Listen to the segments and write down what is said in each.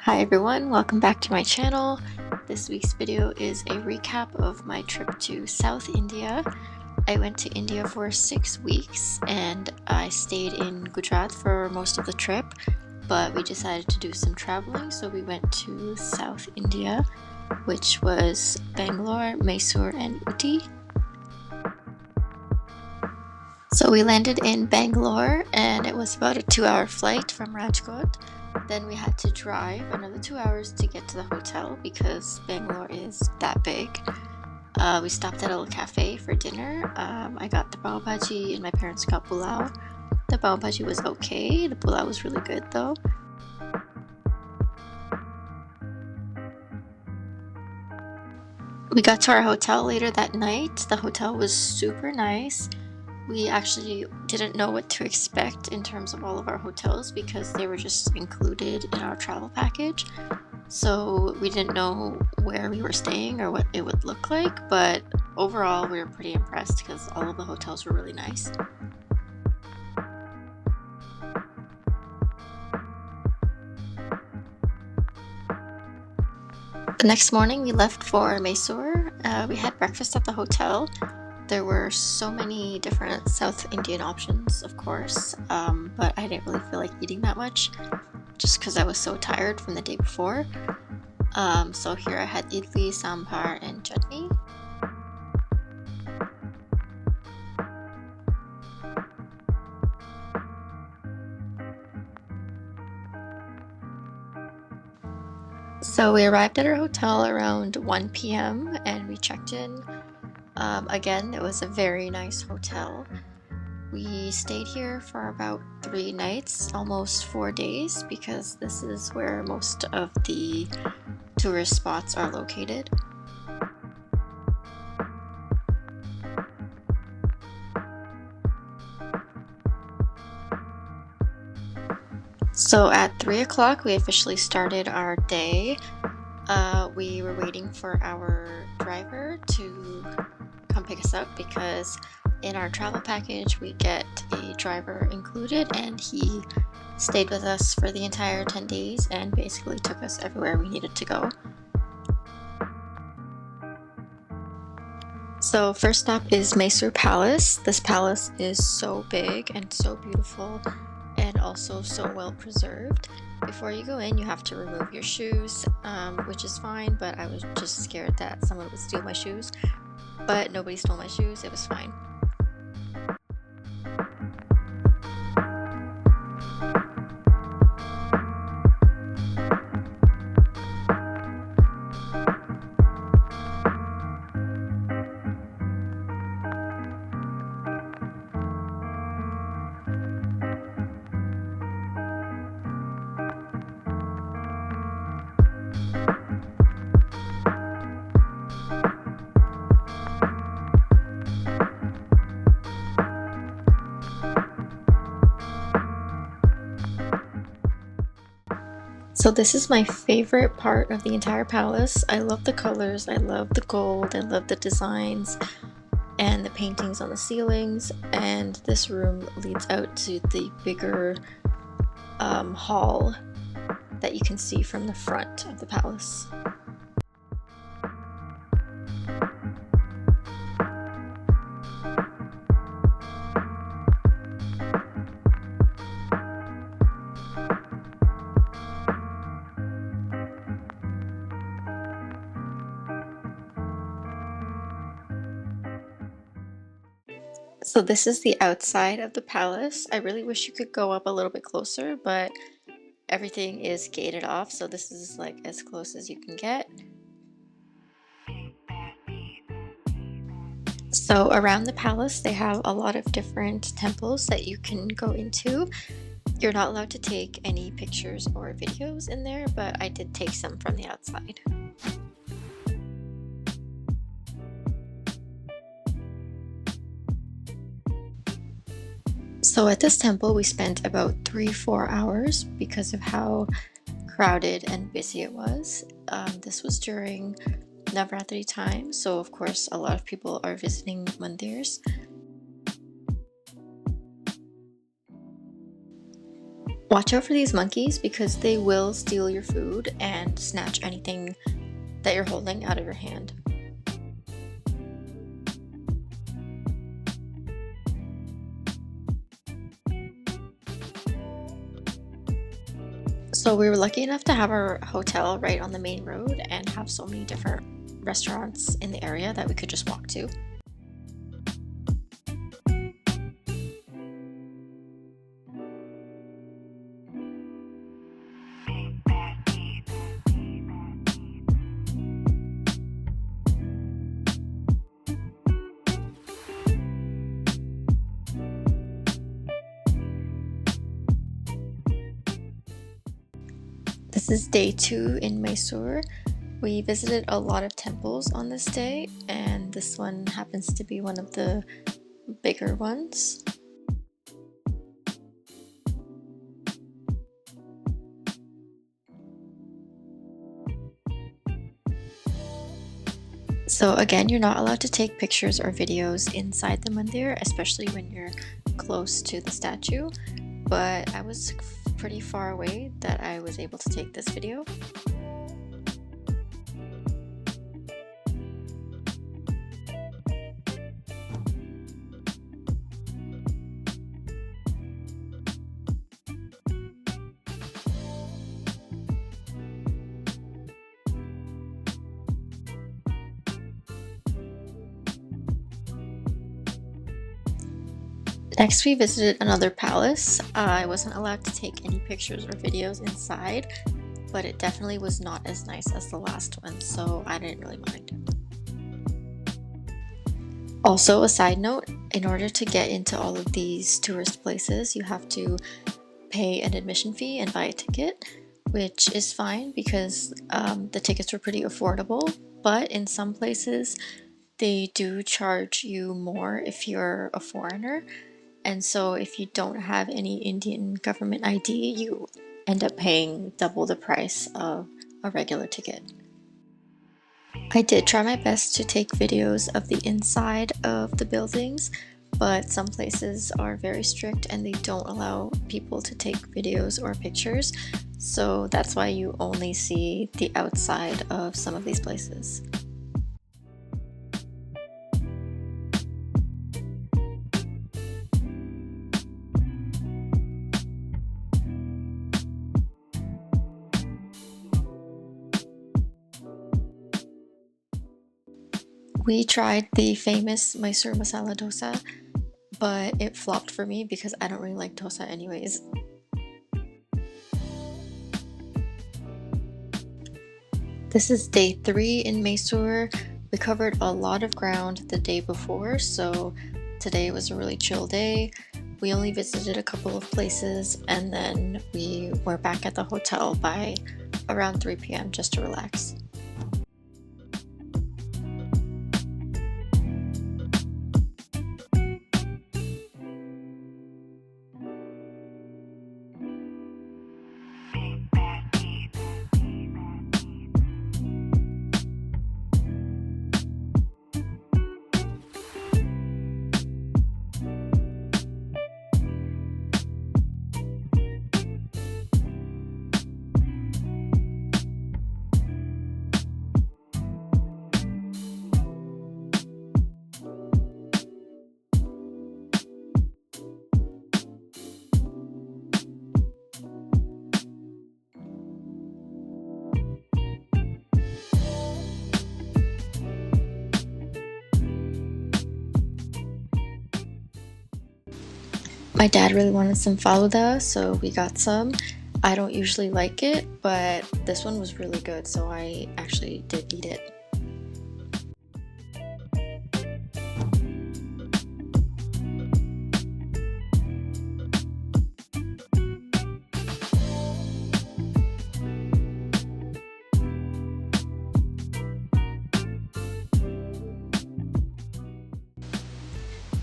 Hi everyone, welcome back to my channel. This week's video is a recap of my trip to South India. I went to India for 6 weeks and I stayed in Gujarat for most of the trip, but we decided to do some traveling, so we went to South India, which was Bangalore, Mysore, and Ooty. So we landed in Bangalore and it was about a 2-hour flight from Rajkot. Then we had to drive another 2 hours to get to the hotel because Bangalore is that big. We stopped at a little cafe for dinner. I got the pav bhaji and my parents got pulao. The pav bhaji was okay, the pulao was really good though. We got to our hotel later that night. The hotel was super nice. We actually didn't know what to expect in terms of all of our hotels because they were just included in our travel package. So we didn't know where we were staying or what it would look like, but overall we were pretty impressed because all of the hotels were really nice. The next morning we left for Mysore. We had breakfast at the hotel. There were so many different South Indian options, of course, but I didn't really feel like eating that much just because I was so tired from the day before. So here I had idli, sambar, and chutney. So we arrived at our hotel around 1 p.m. and we checked in. Again, it was a very nice hotel. We stayed here for about 3 nights, almost 4 days, because this is where most of the tourist spots are located. So at 3 o'clock, we officially started our day. We were waiting for our driver to come pick us up because in our travel package we get a driver included, and he stayed with us for the entire 10 days and basically took us everywhere we needed to go. So first stop is Mysore Palace. This palace is so big and so beautiful and also so well preserved. Before you go in, you have to remove your shoes, which is fine, but I was just scared that someone would steal my shoes. But nobody stole my shoes, it was fine. So this is my favorite part of the entire palace. I love the colors, I love the gold, I love the designs and the paintings on the ceilings, and this room leads out to the bigger hall that you can see from the front of the palace. So this is the outside of the palace. I really wish you could go up a little bit closer, but everything is gated off, so this is like as close as you can get. So around the palace they have a lot of different temples that you can go into. You're not allowed to take any pictures or videos in there, but I did take some from the outside. So at this temple we spent about 3-4 hours because of how crowded and busy it was. This was during Navratri time, so of course a lot of people are visiting mandirs. Watch out for these monkeys because they will steal your food and snatch anything that you're holding out of your hand. So we were lucky enough to have our hotel right on the main road and have so many different restaurants in the area that we could just walk to. This is day 2 in Mysore. We visited a lot of temples on this day, and this one happens to be one of the bigger ones. So again, you're not allowed to take pictures or videos inside the mandir, especially when you're close to the statue, but I was pretty far away that I was able to take this video. Next, we visited another palace. I wasn't allowed to take any pictures or videos inside, but it definitely was not as nice as the last one, so I didn't really mind. Also, a side note, in order to get into all of these tourist places, you have to pay an admission fee and buy a ticket, which is fine because the tickets were pretty affordable, but in some places, they do charge you more if you're a foreigner. And so if you don't have any Indian government ID, you end up paying double the price of a regular ticket. I did try my best to take videos of the inside of the buildings, but some places are very strict and they don't allow people to take videos or pictures. So that's why you only see the outside of some of these places. We tried the famous Mysore masala dosa, but it flopped for me because I don't really like dosa anyways. This is day 3 in Mysore. We covered a lot of ground the day before, so today was a really chill day. We only visited a couple of places and then we were back at the hotel by around 3 p.m. just to relax. My dad really wanted some faluda, so we got some. I don't usually like it, but this one was really good, so I actually did eat it.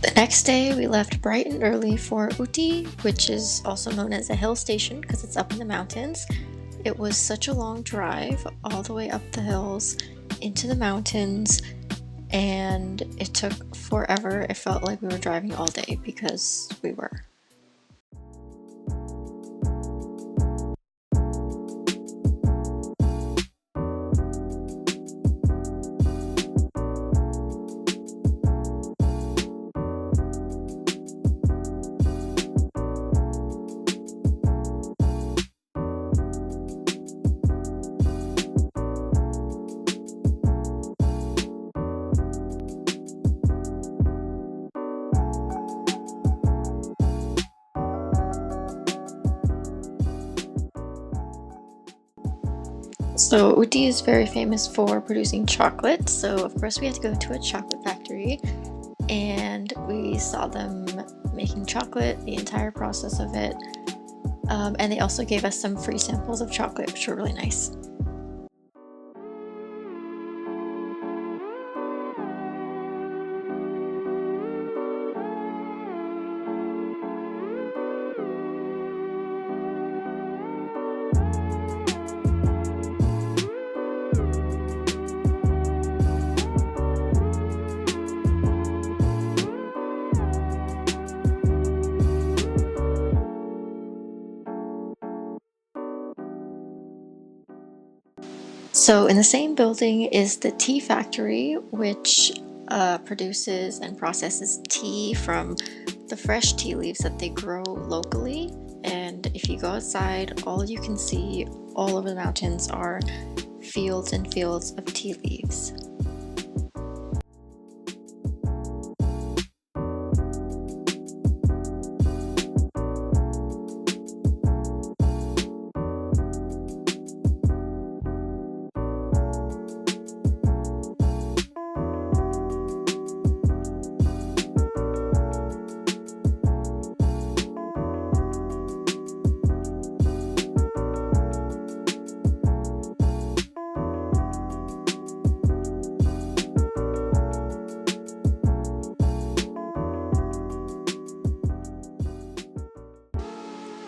The next day, we left bright and early for Ooty, which is also known as a hill station because it's up in the mountains. It was such a long drive all the way up the hills into the mountains, and it took forever. It felt like we were driving all day because we were. So Ooty is very famous for producing chocolate. So of course we had to go to a chocolate factory and we saw them making chocolate, the entire process of it. And they also gave us some free samples of chocolate, which were really nice. So in the same building is the tea factory, which produces and processes tea from the fresh tea leaves that they grow locally. And if you go outside, all you can see all over the mountains are fields and fields of tea leaves.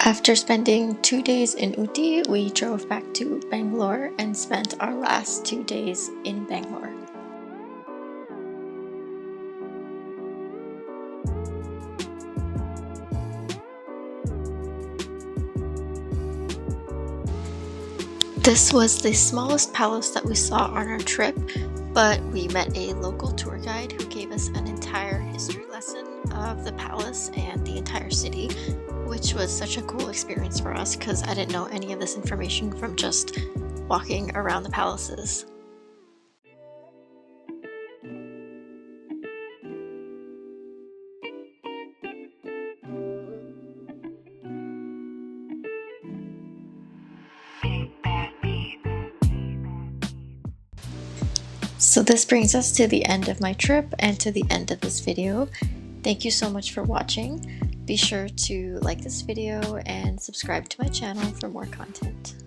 After spending 2 days in Ooty, we drove back to Bangalore and spent our last 2 days in Bangalore. This was the smallest palace that we saw on our trip, but we met a local tour guide who gave us an entire history lesson of the palace and the entire city, which was such a cool experience for us because I didn't know any of this information from just walking around the palaces. So this brings us to the end of my trip and to the end of this video. Thank you so much for watching. Be sure to like this video and subscribe to my channel for more content.